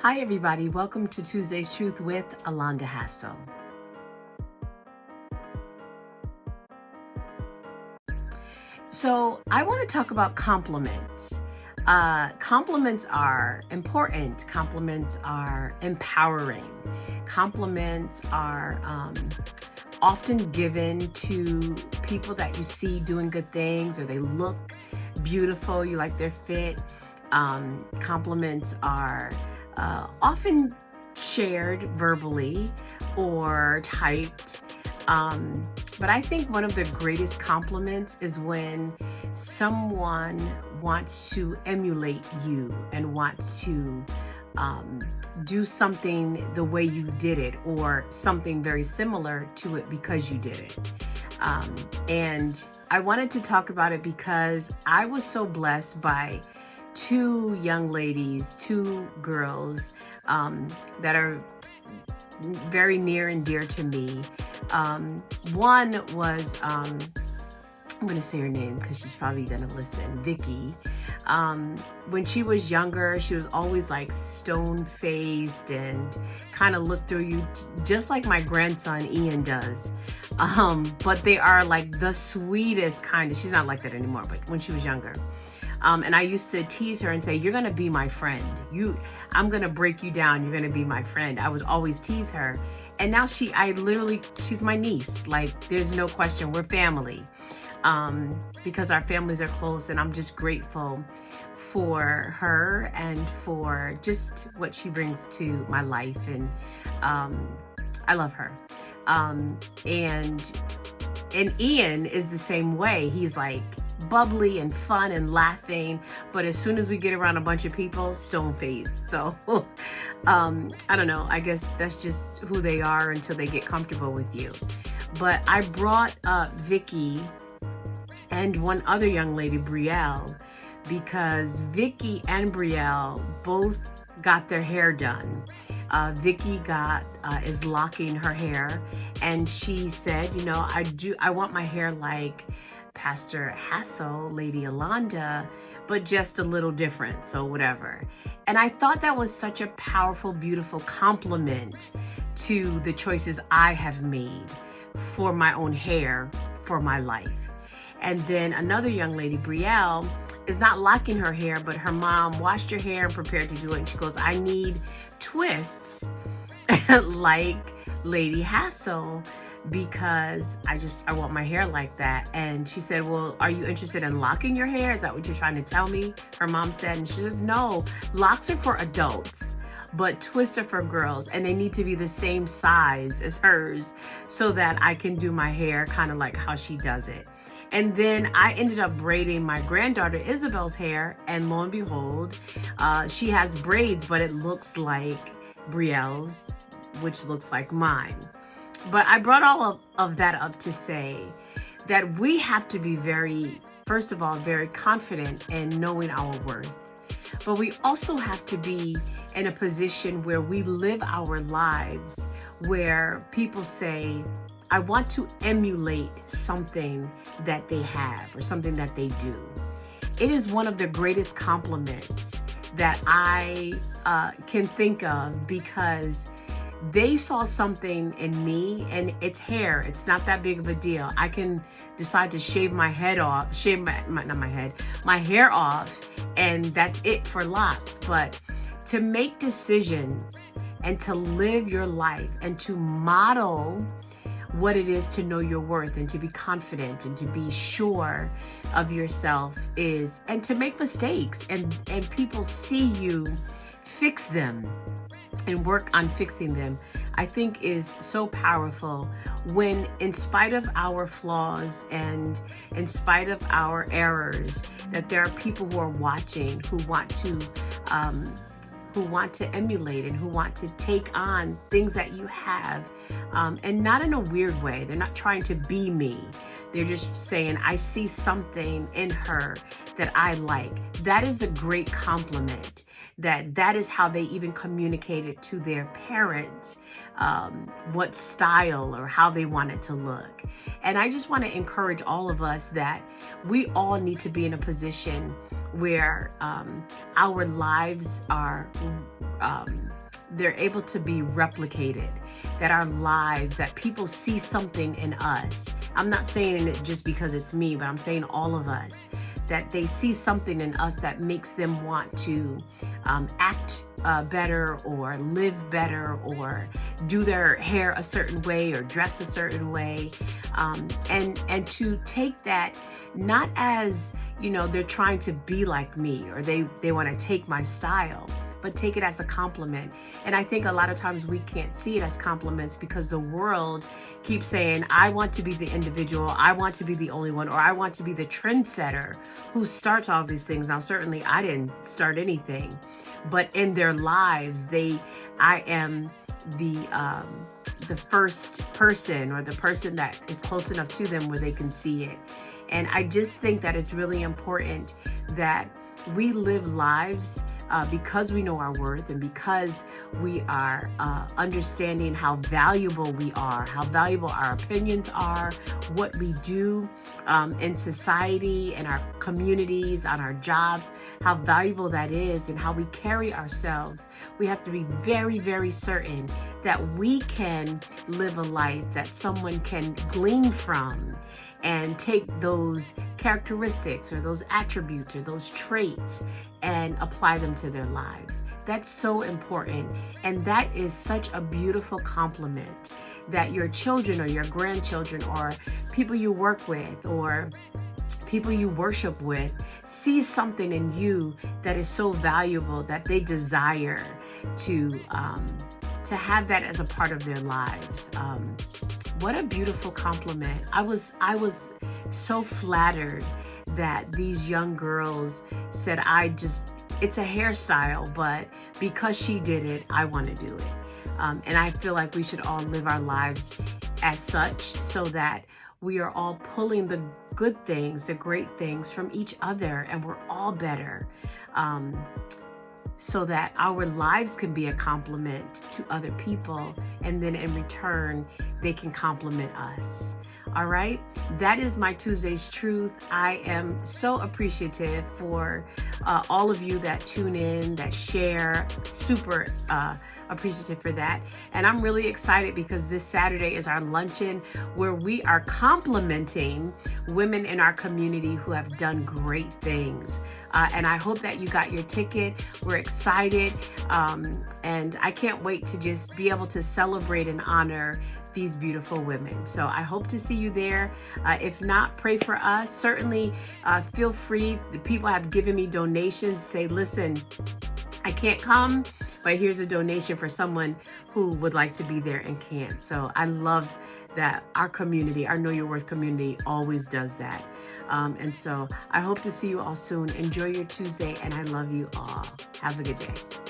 Hi, everybody. Welcome to Tuesday's Truth with Alonda Hassel. So, I want to talk about compliments. Compliments are important, compliments are empowering, compliments are often given to people that you see doing good things, or they look beautiful, you like their fit. Compliments are often shared verbally or typed. But I think one of the greatest compliments is when someone wants to emulate you and wants to do something the way you did it, or something very similar to it because you did it. And I wanted to talk about it because I was so blessed by two young ladies, two girls that are very near and dear to me. One was, I'm going to say her name because she's probably going to listen, Vicky. When she was younger, she was always like stone-faced and kind of looked through you, just like my grandson Ian does. But they are like the sweetest kind of, she's not like that anymore, but when she was younger. And I used to tease her and say, "You're going to be my friend. I'm going to break you down. You're going to be my friend." I would always tease her. And now she's my niece. Like, there's no question. We're family. Because our families are close, and I'm just grateful for her and for just what she brings to my life. And I love her. And Ian is the same way. He's like bubbly and fun and laughing, but as soon as we get around a bunch of people, stone-faced. So I don't know, I guess that's just who they are until they get comfortable with you. But I brought Vicky and one other young lady, Brielle, because Vicky and Brielle both got their hair done. Vicky is locking her hair, and she said, I want my hair like Pastor Hassel, Lady Alonda, but just a little different, so whatever. And I thought that was such a powerful, beautiful compliment to the choices I have made for my own hair, for my life. And then another young lady, Brielle, is not locking her hair, but her mom washed her hair and prepared to do it. And she goes, "I need twists like Lady Hassel, because I want my hair like that." And she said, "Well, are you interested in locking your hair? Is that what you're trying to tell me?" Her mom said, and she says, "No, locks are for adults, but twists are for girls, and they need to be the same size as hers so that I can do my hair kind of like how she does it." And then I ended up braiding my granddaughter Isabel's hair, and lo and behold, she has braids, but it looks like Brielle's, which looks like mine. But I brought all of that up to say that we have to be first of all, very confident in knowing our worth. But we also have to be in a position where we live our lives where people say, "I want to emulate something that they have or something that they do." It is one of the greatest compliments that I can think of, because they saw something in me, and it's hair. It's not that big of a deal. I can decide to shave my head off, my hair off, and that's it for locks. But to make decisions and to live your life and to model what it is to know your worth and to be confident and to be sure of yourself and to make mistakes and people see you fix them and work on fixing them, I think is so powerful, when in spite of our flaws and in spite of our errors, that there are people who are watching, who want to emulate and who want to take on things that you have, and not in a weird way. They're not trying to be me. They're just saying, "I see something in her that I like." That is a great compliment. That is how they even communicated to their parents what style or how they want it to look. And I just want to encourage all of us that we all need to be in a position where our lives are they're able to be replicated, that our lives, that people see something in us. I'm not saying it just because it's me, but I'm saying all of us, that they see something in us that makes them want to act better, or live better, or do their hair a certain way, or dress a certain way, and to take that not as, they're trying to be like me, or they want to take my style, but take it as a compliment. And I think a lot of times we can't see it as compliments because the world keeps saying, I want to be the individual, I want to be the only one, or I want to be the trendsetter who starts all these things. Now, certainly I didn't start anything, but in their lives, I am the first person, or the person that is close enough to them where they can see it. And I just think that it's really important that we live lives because we know our worth, and because we are understanding how valuable we are, how valuable our opinions are, what we do in society, in our communities, on our jobs, how valuable that is, and how we carry ourselves. We have to be very, very certain that we can live a life that someone can glean from and take those characteristics, or those attributes, or those traits, and apply them to their lives. That's so important. And that is such a beautiful compliment, that your children or your grandchildren or people you work with or people you worship with see something in you that is so valuable that they desire to have that as a part of their lives. What a beautiful compliment. I was so flattered that these young girls said, it's a hairstyle, but because she did it, I want to do it. And I feel like we should all live our lives as such, so that we are all pulling the good things, the great things from each other, and we're all better. So that our lives can be a compliment to other people, and then in return, they can compliment us. All right, that is my Tuesday's Truth. I am so appreciative for all of you that tune in, that share. Super appreciative for that. And I'm really excited because this Saturday is our luncheon where we are complimenting women in our community who have done great things. And I hope that you got your ticket. We're excited. And I can't wait to just be able to celebrate and honor these beautiful women. So I hope to see you there. If not, pray for us. Certainly feel free. The people have given me donations. Say, listen, I can't come, but here's a donation for someone who would like to be there and can't. So I love that our community, our Know Your Worth community, always does that. And so I hope to see you all soon. Enjoy your Tuesday, and I love you all. Have a good day.